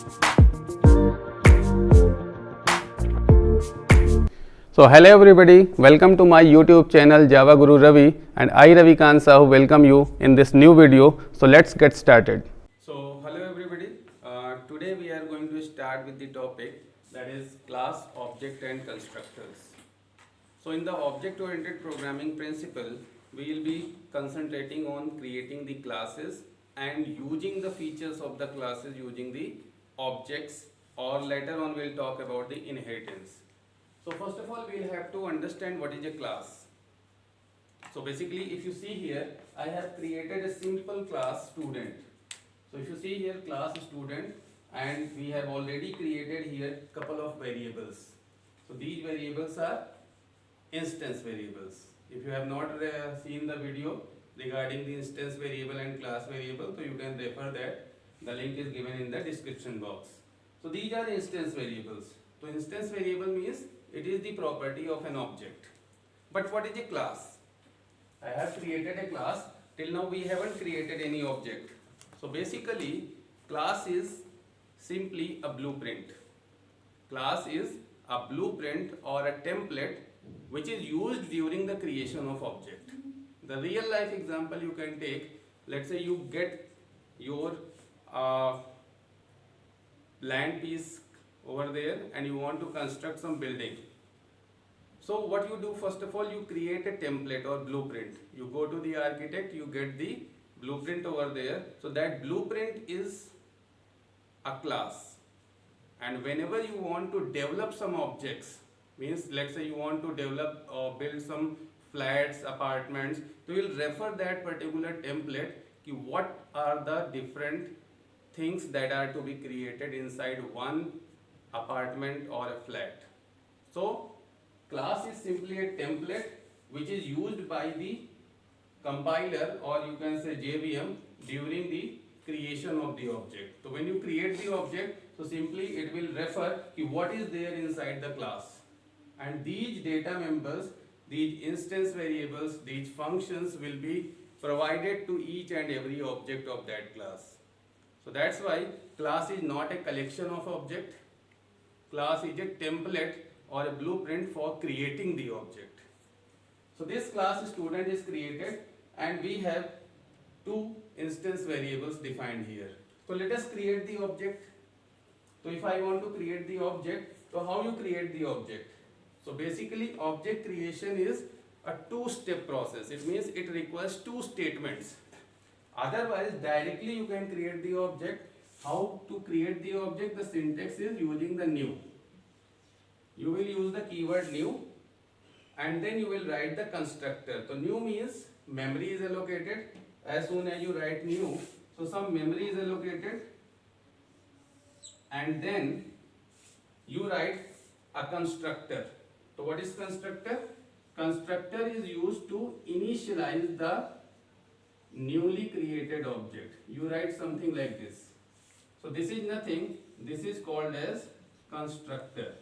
So hello everybody, welcome to my YouTube channel Java Guru Ravi, and I Ravi Khan Sahu welcome you in this new video. So let's get started. So hello everybody, today we are going to start with the topic that is class, object and constructors. So in the object oriented programming principle, we will be concentrating on creating the classes and using the features of the classes using the objects, or later on we will talk about the inheritance. So first of all, we will have to understand what is a class. So basically, if you see here, I have created a simple class student. So if you see here, class student, and we have already created here couple of variables. So these variables are instance variables. If you have not seen the video regarding the instance variable and class variable, so you can refer that. The link is given in the description box. So these are instance variables. So instance variable means it is the property of an object. But what is a class? I have created a class. Till now we haven't created any object. So basically, class is simply a blueprint. Class is a blueprint or a template which is used during the creation of object. The real life example you can take, let's say you get your land piece over there and you want to construct some building. So what you do, first of all, you create a template or blueprint. You go to the architect, you get the blueprint over there. So that blueprint is a class. And whenever you want to develop some objects, means let's say you want to develop or build some flats, apartments, so you will refer that particular template ki what are the different things that are to be created inside one apartment or a flat. So class is simply a template which is used by the compiler, or you can say JVM, during the creation of the object. So when you create the object, so simply it will refer to what is there inside the class, and these data members, these instance variables, these functions will be provided to each and every object of that class. So that's why class is not a collection of objects. Class is a template or a blueprint for creating the object. So this class student is created and we have two instance variables defined here. So let us create the object. So if I want to create the object, so how you create the object? So basically object creation is a two-step process. It means it requires two statements. Otherwise directly you can create the object. How to create the object? The syntax is using the new. You will use the keyword new and then you will write the constructor. So new means memory is allocated. As soon as you write new, so some memory is allocated, and then you write a constructor. So what is constructor? Constructor is used to initialize the newly created object. You write something like this. So this is nothing, this is called as constructor.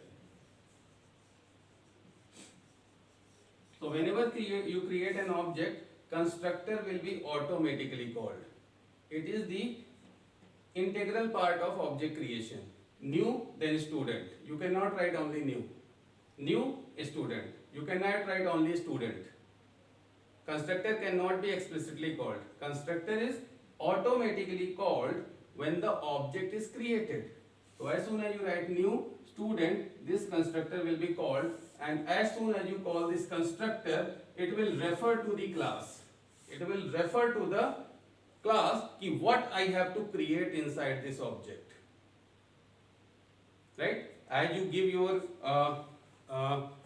So whenever you create an object, constructor will be automatically called. It is the integral part of object creation. New, then student. You cannot write only new. New, student. You cannot write only student. Constructor cannot be explicitly called. Constructor is automatically called when the object is created. So as soon as you write new student, this constructor will be called, and as soon as you call this constructor, it will refer to the class. It will refer to the class ki what I have to create inside this object. Right? As you give your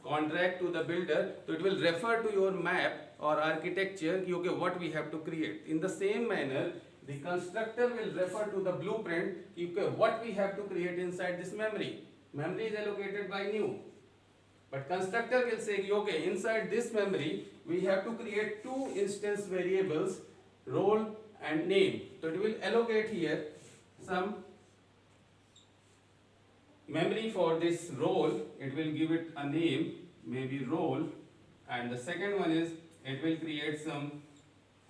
contract to the builder, so it will refer to your map or architecture, okay, what we have to create. In the same manner, the constructor will refer to the blueprint, okay, what we have to create inside this memory. Memory is allocated by new. But constructor will say, okay, inside this memory, we have to create two instance variables, role and name. So it will allocate here some memory for this role. It will give it a name, maybe role, and the second one is it will create some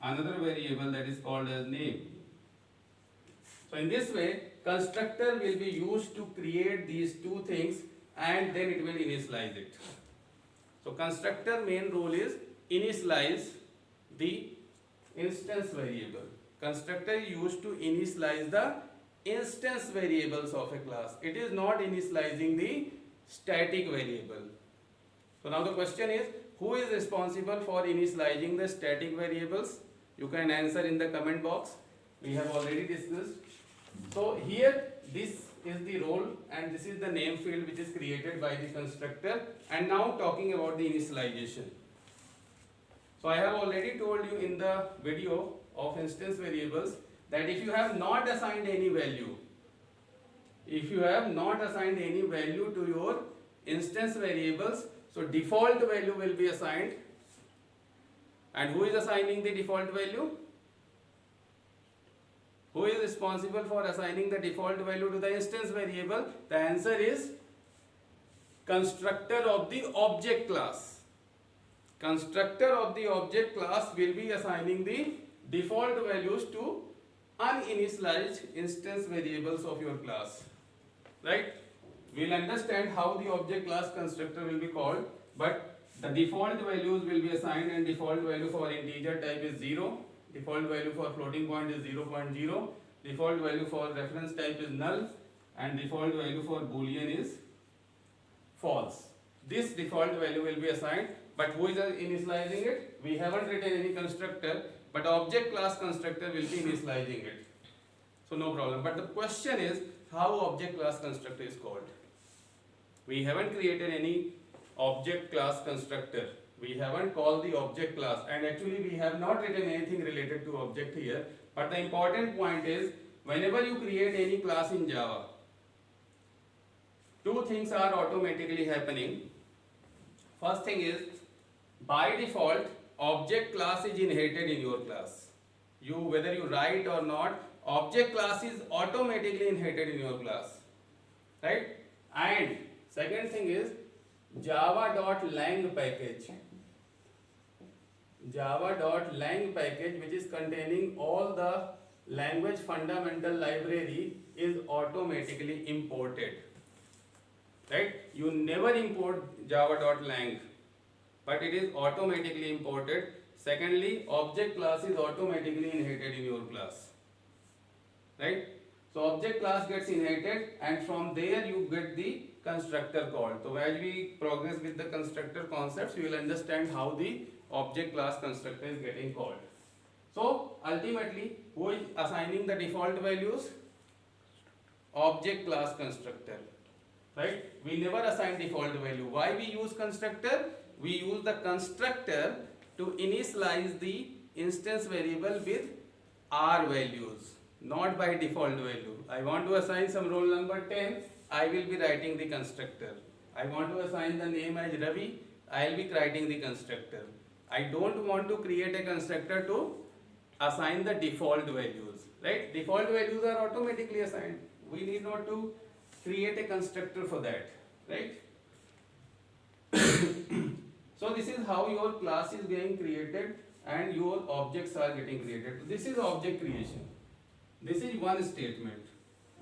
another variable that is called as name. So in this way, constructor will be used to create these two things and then it will initialize it. So constructor main role is initialize the instance variable. Constructor is used to initialize the instance variables of a class. It is not initializing the static variable. So now the question is, who is responsible for initializing the static variables? You can answer in the comment box. We have already discussed. So here this is the role and this is the name field which is created by the constructor. And now talking about the initialization. So I have already told you in the video of instance variables that if you have not assigned any value, to your instance variables, so default value will be assigned. And who is assigning the default value? Who is responsible for assigning the default value to the instance variable? The answer is constructor of the object class. Constructor of the object class will be assigning the default values to uninitialized instance variables of your class. Right? We'll understand how the object class constructor will be called, but the default values will be assigned, and default value for integer type is 0, default value for floating point is 0.0, default value for reference type is null, and default value for boolean is false. This default value will be assigned, but who is initializing it? We haven't written any constructor, but object class constructor will be initializing it. So no problem. But the question is how object class constructor is called. We haven't created any object class constructor. We haven't called the object class, and actually we have not written anything related to object here. But the important point is, whenever you create any class in Java, two things are automatically happening. First thing is, by default, object class is inherited in your class. Whether you write or not, object class is automatically inherited in your class. Right? And second thing is, java.lang package. Java.lang package, which is containing all the language fundamental library, is automatically imported. Right? You never import java.lang, but it is automatically imported. Secondly, object class is automatically inherited in your class. Right? So object class gets inherited, and from there you get the constructor called. So as we progress with the constructor concepts, you will understand how the object class constructor is getting called. So ultimately, who is assigning the default values? Object class constructor. Right? We never assign default value. Why we use constructor? We use the constructor to initialize the instance variable with R values, not by default value. I want to assign some roll number 10, I will be writing the constructor. I want to assign the name as Ravi, I will be writing the constructor. I don't want to create a constructor to assign the default values. Right? Default values are automatically assigned. We need not to create a constructor for that. Right? So this is how your class is getting created and your objects are getting created. This is object creation. This is one statement.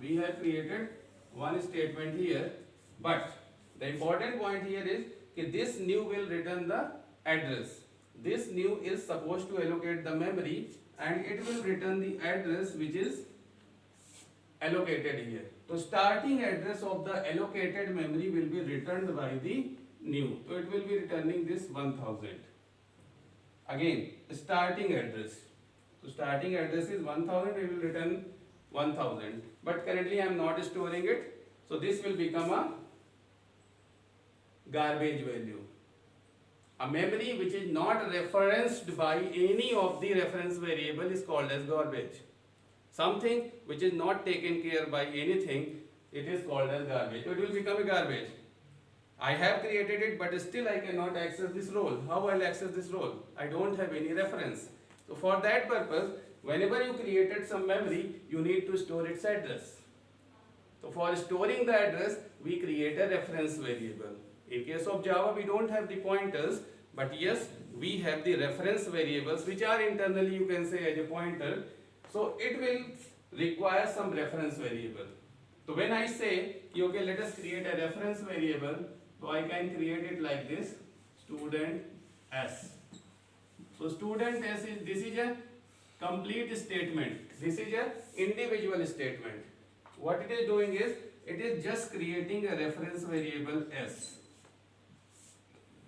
We have created one statement here, but the important point here is that this new will return the address. This new is supposed to allocate the memory, and it will return the address which is allocated here. So starting address of the allocated memory will be returned by the new. So it will be returning this 1000. Again, starting address. So starting address is 1000, it will return 1000. But currently I am not storing it. So this will become a garbage value. A memory which is not referenced by any of the reference variable is called as garbage. Something which is not taken care by anything, it is called as garbage. So it will become a garbage. I have created it, but still I cannot access this role. How I will access this role? I don't have any reference. So for that purpose, whenever you created some memory, you need to store its address. So for storing the address, we create a reference variable. In case of Java, we don't have the pointers, but yes, we have the reference variables which are internally, you can say, as a pointer. So it will requires some reference variable. So when I say, okay, let us create a reference variable, so I can create it like this, student S. So student S is, this is a complete statement. This is a individual statement. What it is doing is, it is just creating a reference variable S.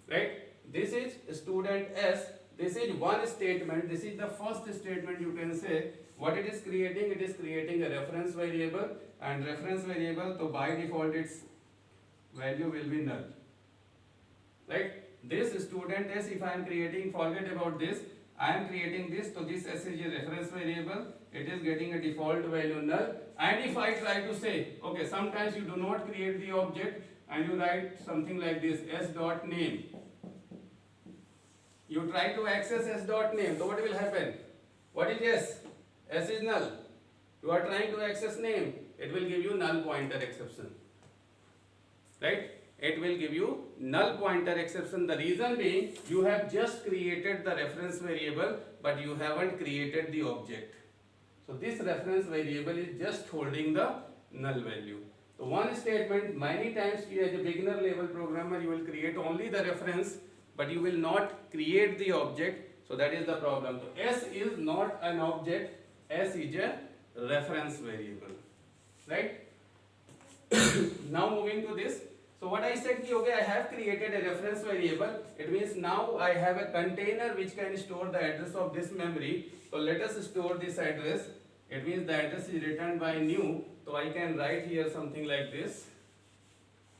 Right? This is student S. This is one statement. This is the first statement, you can say. What it is creating? It is creating a reference variable, and reference variable, so by default its value will be null. Right? This student S, if I am creating, forget about this, I am creating this, so this S is a reference variable, it is getting a default value null. And if I try to say, okay, sometimes you do not create the object and you write something like this, S dot name. You try to access S dot name, so what will happen? What is S? S is null. You are trying to access name, it will give you null pointer exception. Right? It will give you null pointer exception. The reason being, you have just created the reference variable, but you haven't created the object. So this reference variable is just holding the null value. So one statement, many times you as a beginner level programmer, you will create only the reference, but you will not create the object. So that is the problem. So S is not an object, S is a reference variable. Right? Now moving to this. So what I said, okay, I have created a reference variable. It means now I have a container which can store the address of this memory. So let us store this address. It means the address is returned by new. So I can write here something like this.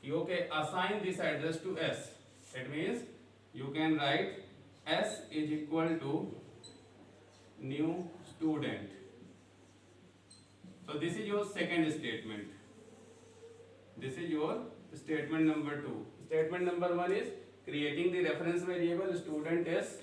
Okay, assign this address to S. It means you can write S is equal to new student. So this is your second statement. This is your statement number 2. Statement number 1 is creating the reference variable student S.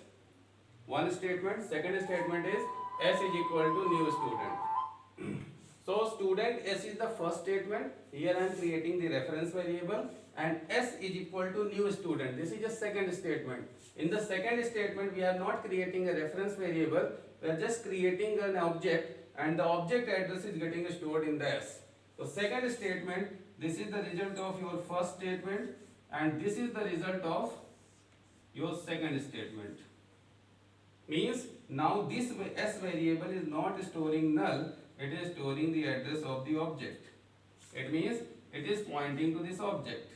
One statement. Second statement is S is equal to new student. So student S is the first statement. Here I am creating the reference variable, and S is equal to new student. This is a second statement. In the second statement, we are not creating a reference variable. We are just creating an object, and the object address is getting stored in the S. So second statement, this is the result of your first statement, and this is the result of your second statement. Means now this S variable is not storing null, it is storing the address of the object. It means it is pointing to this object.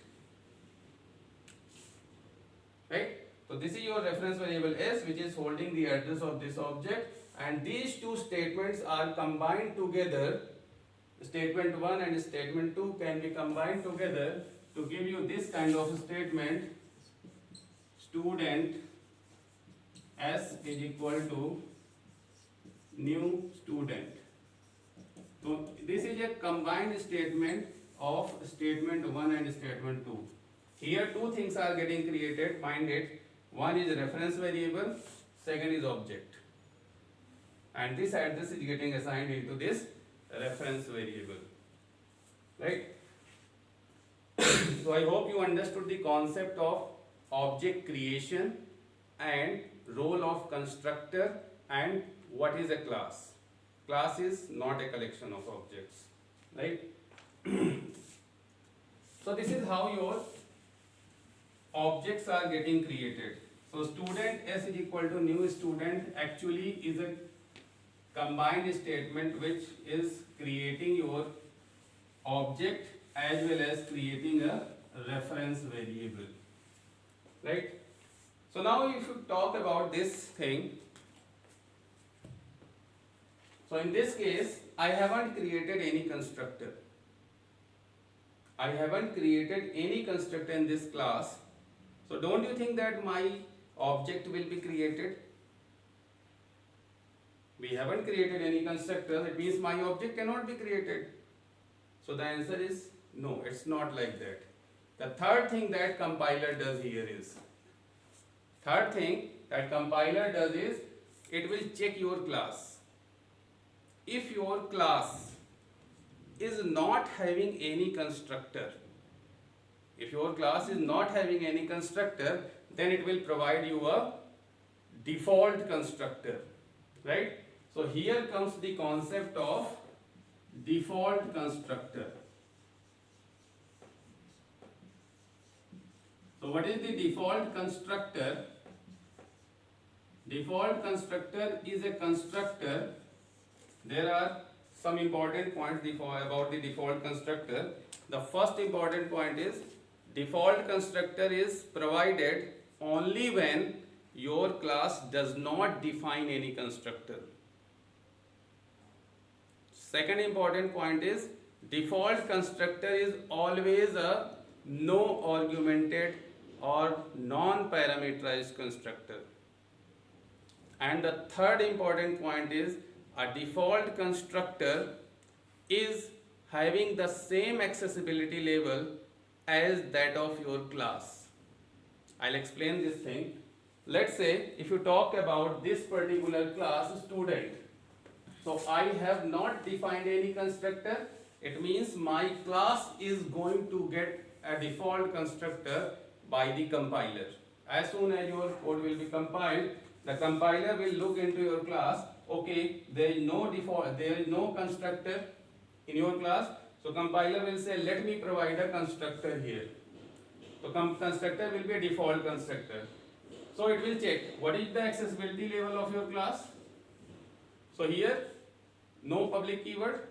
Right? So this is your reference variable S, which is holding the address of this object, and these two statements are combined together. Statement 1 and statement 2 can be combined together to give you this kind of statement. Student S is equal to new student. So this is a combined statement of statement 1 and statement 2. Here two things are getting created, find it. One is reference variable, second is object. And this address is getting assigned into this reference variable. Right? So I hope you understood the concept of object creation and role of constructor and what is a class. Class is not a collection of objects. Right? So this is how your objects are getting created. So student S is equal to new student actually is a combined statement which is creating your object as well as creating a reference variable. Right? So now if you talk about this thing, so in this case I haven't created any constructor. I haven't created any constructor in this class. So don't you think that my object will be created? We haven't created any constructor, it means my object cannot be created. So the answer is no, it's not like that. The third thing that compiler does here is, it will check your class. If your class is not having any constructor, then it will provide you a default constructor. Right? So here comes the concept of default constructor. So what is the default constructor? Default constructor is a constructor. There are some important points about the default constructor. The first important point is default constructor is provided only when your class does not define any constructor. Second important point is default constructor is always a no argumented or non-parameterized constructor. And the third important point is a default constructor is having the same accessibility level as that of your class. I'll explain this thing. Let's say if you talk about this particular class student. So I have not defined any constructor. It means my class is going to get a default constructor by the compiler. As soon as your code will be compiled, the compiler will look into your class. Okay, there is no default, there is no constructor in your class. So compiler will say, let me provide a constructor here. So constructor will be a default constructor. So it will check what is the accessibility level of your class. So here, no public keyword.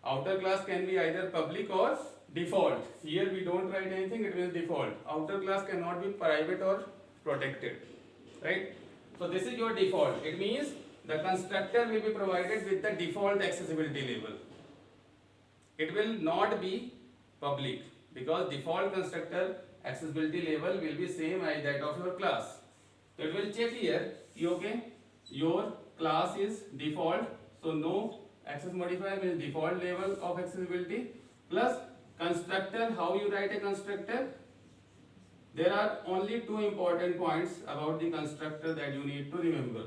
Outer class can be either public or default. Here we don't write anything, it will be default. Outer class cannot be private or protected. Right? So this is your default. It means the constructor will be provided with the default accessibility level. It will not be public because default constructor accessibility level will be same as that of your class. So it will check here, okay, your class is default, so no access modifier means default level of accessibility plus constructor. How you write a constructor? There are only two important points about the constructor that you need to remember.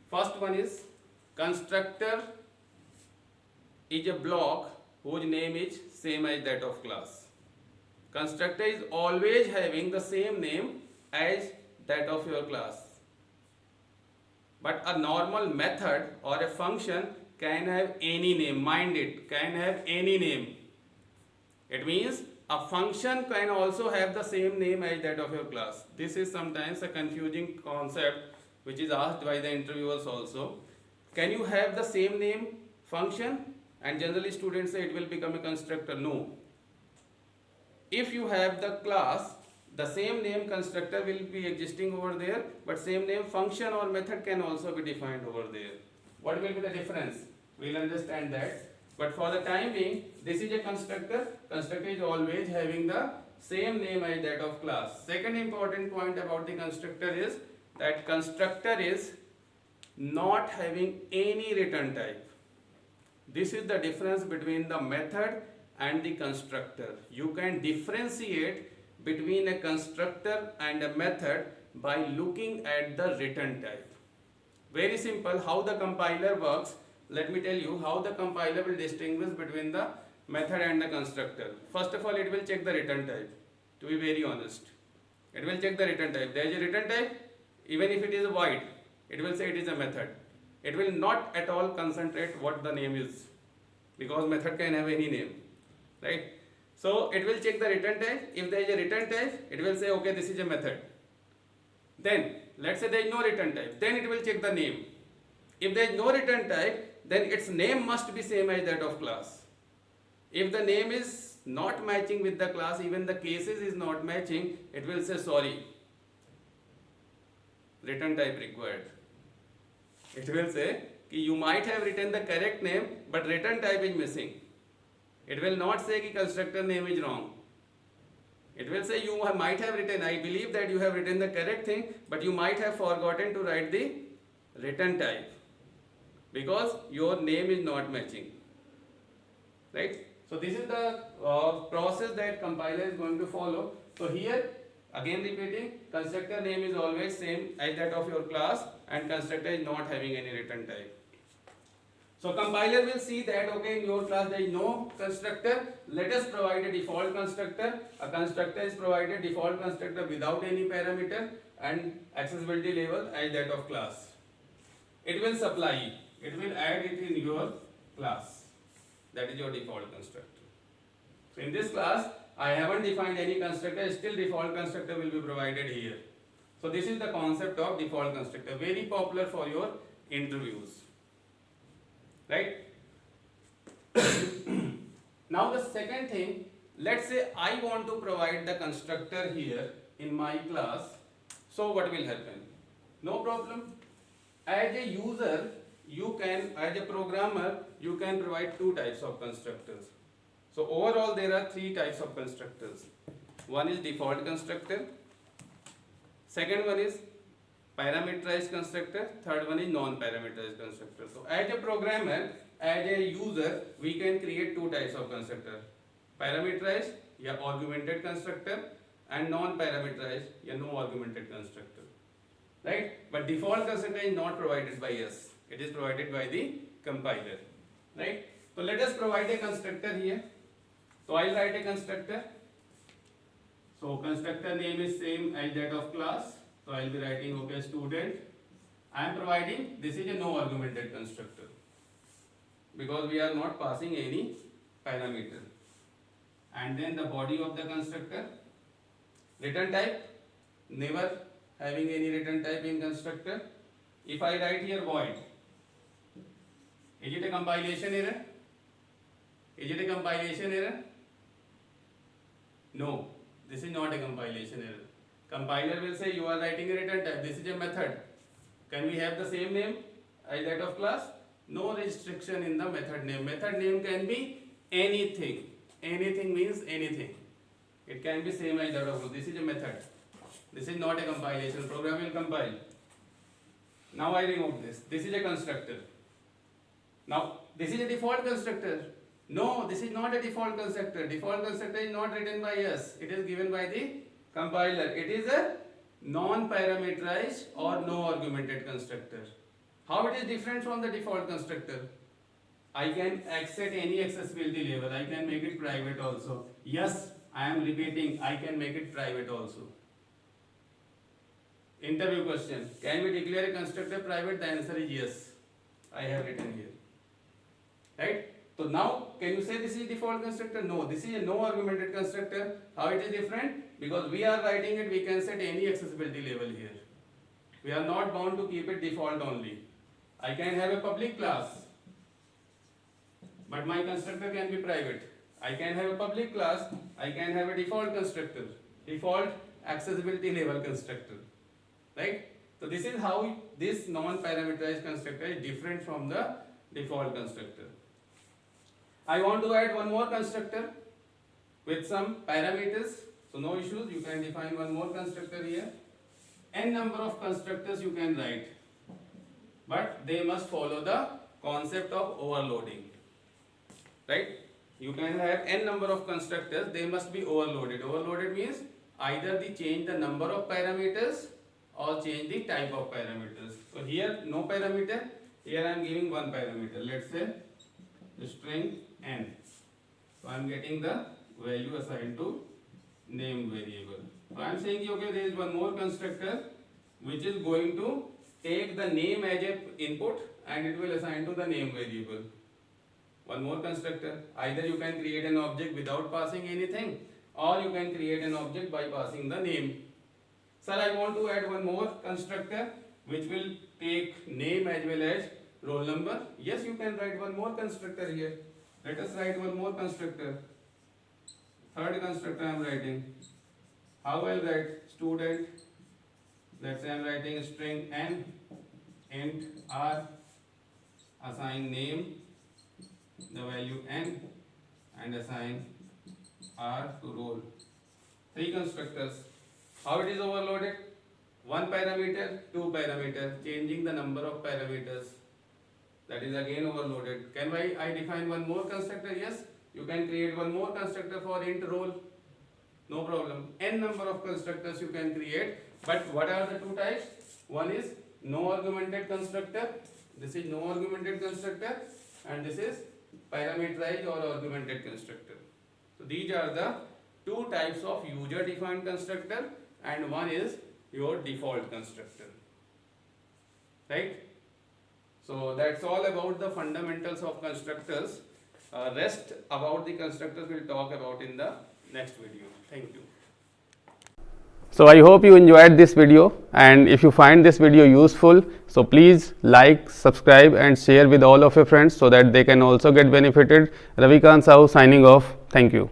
First one is constructor is a block whose name is same as that of class. Constructor is always having the same name as that of your class. But a normal method or a function can have any name, mind it, can have any name. It means a function can also have the same name as that of your class. This is sometimes a confusing concept which is asked by the interviewers also. Can you have the same name function? And generally students say it will become a constructor. No. If you have the class, the same name constructor will be existing over there, but same name function or method can also be defined over there. What will be the difference? We'll understand that. But for the time being, this is a constructor. Constructor is always having the same name as that of class. Second important point about the constructor is that constructor is not having any return type. This is the difference between the method and the constructor. You can differentiate between a constructor and a method by looking at the return type. Very simple how the compiler works. Let me tell you how the compiler will distinguish between the method and the constructor. First of all, it will check the return type. To be very honest, it will check the return type. There is a return type, even if it is void, it will say it is a method. It will not at all concentrate what the name is, because method can have any name, right? So it will check the return type. If there is a return type, it will say okay, this is a method. Then let's say there is no return type, then it will check the name. If there is no return type, then its name must be same as that of class. If the name is not matching with the class, even the cases is not matching, it will say sorry, return type required. It will say you might have written the correct name, but return type is missing. It will not say that constructor name is wrong. It will say you might have written, I believe that you have written the correct thing, but you might have forgotten to write the return type because your name is not matching, right? So this is the process that compiler is going to follow. So here again repeating, constructor name is always same as that of your class and constructor is not having any return type. So compiler will see that okay, in your class there is no constructor, let us provide a default constructor. A constructor is provided, default constructor without any parameter and accessibility level as that of class. It will supply it will add it in your class. That is your default constructor. So in this class, I haven't defined any constructor, still default constructor will be provided here. So this is the concept of default constructor, very popular for your interviews, right? Now the second thing, let's say I want to provide the constructor here in my class. So what will happen? No problem. As a user, you can, as a programmer, you can provide two types of constructors. So overall there are three types of constructors. One is default constructor, second one is parameterized constructor, third one is non-parameterized constructor. So as a programmer, as a user, we can create two types of constructor. Parameterized या augmented constructor and non-parameterized या no augmented constructor. Right? But default constructor is not provided by us. It is provided by the compiler. Right? So let us provide a constructor here. So I'll write a constructor. So constructor name is same as that of class. So I'll be writing okay student. I am providing, this is a no argumented constructor because we are not passing any parameter. And then the body of the constructor, return type, never having any return type in constructor. If I write here void, is it a compilation error? Is it a compilation error? No, this is not a compilation error. Compiler will say you are writing a return type, this is a method. Can we have the same name as that of class? No restriction in the method name. Method name can be anything. Anything means anything. It can be same as that of class. This is a method. This is not a compilation. Program will compile. Now I remove this. This is a constructor. Now this is a default constructor. No, this is not a default constructor. Default constructor is not written by us. It is given by the compiler. It is a non-parameterized or no argumented constructor. How it is different from the default constructor? I can set any accessibility level. I can make it private also. Yes, I am repeating, I can make it private also. Interview question. Can we declare a constructor private? The answer is yes. I have written here. Right? So now, can you say this is default constructor? No, this is a no argumented constructor. How it is different? Because we are writing it, we can set any accessibility level here. We are not bound to keep it default only. I can have a public class, but my constructor can be private. I can have a public class, I can have a default constructor, default accessibility level constructor. Right? So this is how this non-parameterized constructor is different from the default constructor. I want to add one more constructor with some parameters. So no issues, you can define one more constructor here. N number of constructors you can write, but they must follow the concept of overloading. Right? You can have n number of constructors, they must be overloaded. Overloaded means either they change the number of parameters or change the type of parameters. So here no parameter, here I am giving one parameter. Let's say string n. So I am getting the value assigned to name variable. So I am saying okay, there is one more constructor which is going to take the name as a input and it will assign to the name variable. One more constructor. Either you can create an object without passing anything or you can create an object by passing the name. Sir, I want to add one more constructor which will take name as well as roll number. Yes, you can write one more constructor here. Let us write one more constructor. Third constructor I am writing. How I will write? Student. Let's say I am writing string n, int r, assign name, the value n, and assign r to roll. Three constructors. How it is overloaded? One parameter, two parameter, changing the number of parameters. That is again overloaded. Can I define one more constructor? Yes. You can create one more constructor for int roll. No problem. N number of constructors you can create. But what are the two types? One is no argumented constructor. This is no argumented constructor. And this is parameterized or argumented constructor. So these are the two types of user defined constructor and one is your default constructor. Right? So that's all about the fundamentals of constructors. Rest about the constructors we'll talk about in the next video. Thank you. So I hope you enjoyed this video, and if you find this video useful, so please like, subscribe and share with all of your friends so that they can also get benefited. Ravikant Sahu signing off. Thank you.